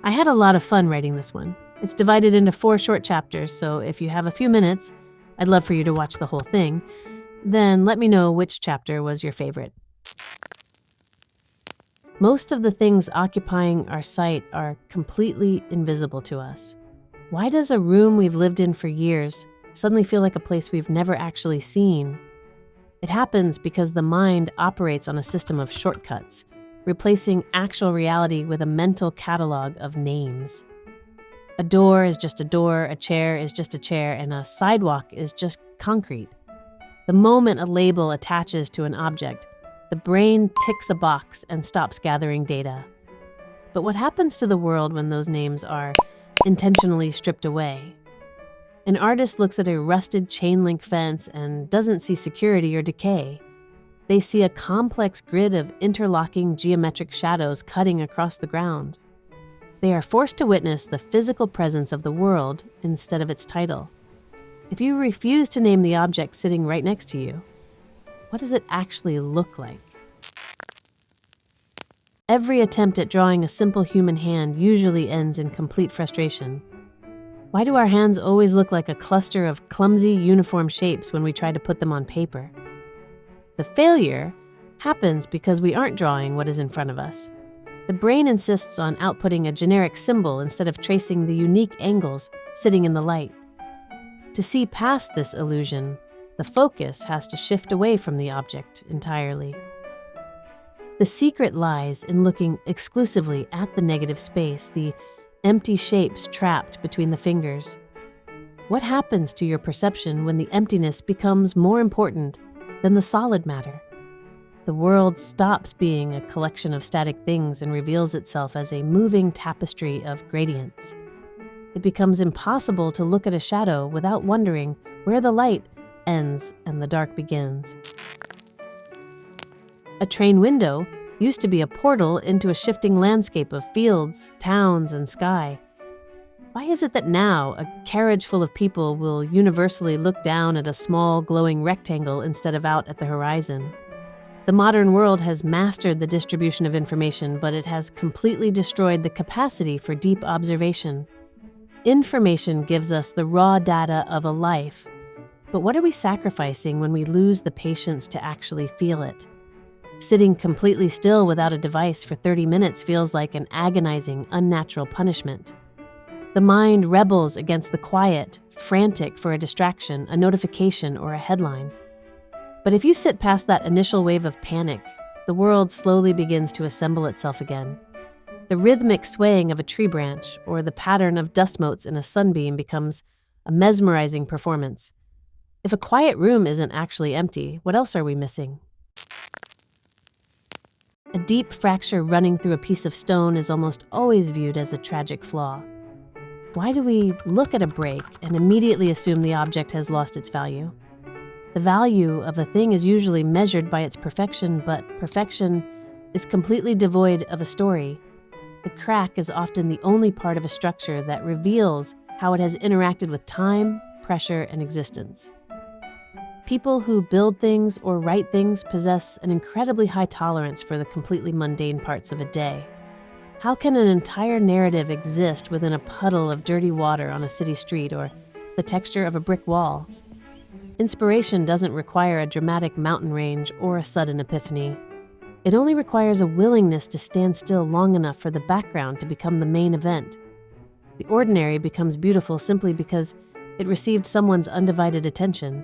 I had a lot of fun writing this one. It's divided into 4 short chapters, so if you have a few minutes, I'd love for you to watch the whole thing. Then let me know which chapter was your favorite. Most of the things occupying our sight are completely invisible to us. Why does a room we've lived in for years suddenly feel like a place we've never actually seen? It happens because the mind operates on a system of shortcuts, replacing actual reality with a mental catalog of names. A door is just a door, a chair is just a chair, and a sidewalk is just concrete. The moment a label attaches to an object, the brain ticks a box and stops gathering data. But what happens to the world when those names are intentionally stripped away? An artist looks at a rusted chain-link fence and doesn't see security or decay. They see a complex grid of interlocking geometric shadows cutting across the ground. They are forced to witness the physical presence of the world instead of its title. If you refuse to name the object sitting right next to you, what does it actually look like? Every attempt at drawing a simple human hand usually ends in complete frustration. Why do our hands always look like a cluster of clumsy, uniform shapes when we try to put them on paper? The failure happens because we aren't drawing what is in front of us. The brain insists on outputting a generic symbol instead of tracing the unique angles sitting in the light. To see past this illusion, the focus has to shift away from the object entirely. The secret lies in looking exclusively at the negative space, the empty shapes trapped between the fingers. What happens to your perception when the emptiness becomes more important than the solid matter? The world stops being a collection of static things and reveals itself as a moving tapestry of gradients. It becomes impossible to look at a shadow without wondering where the light ends and the dark begins. A train window used to be a portal into a shifting landscape of fields, towns, and sky. Why is it that now a carriage full of people will universally look down at a small, glowing rectangle instead of out at the horizon? The modern world has mastered the distribution of information, but it has completely destroyed the capacity for deep observation. Information gives us the raw data of a life, but what are we sacrificing when we lose the patience to actually feel it? Sitting completely still without a device for 30 minutes feels like an agonizing, unnatural punishment. The mind rebels against the quiet, frantic for a distraction, a notification, or a headline. But if you sit past that initial wave of panic, the world slowly begins to assemble itself again. The rhythmic swaying of a tree branch or the pattern of dust motes in a sunbeam becomes a mesmerizing performance. If a quiet room isn't actually empty, what else are we missing? A deep fracture running through a piece of stone is almost always viewed as a tragic flaw. Why do we look at a break and immediately assume the object has lost its value? The value of a thing is usually measured by its perfection, but perfection is completely devoid of a story. The crack is often the only part of a structure that reveals how it has interacted with time, pressure, and existence. People who build things or write things possess an incredibly high tolerance for the completely mundane parts of a day. How can an entire narrative exist within a puddle of dirty water on a city street or the texture of a brick wall? Inspiration doesn't require a dramatic mountain range or a sudden epiphany. It only requires a willingness to stand still long enough for the background to become the main event. The ordinary becomes beautiful simply because it received someone's undivided attention.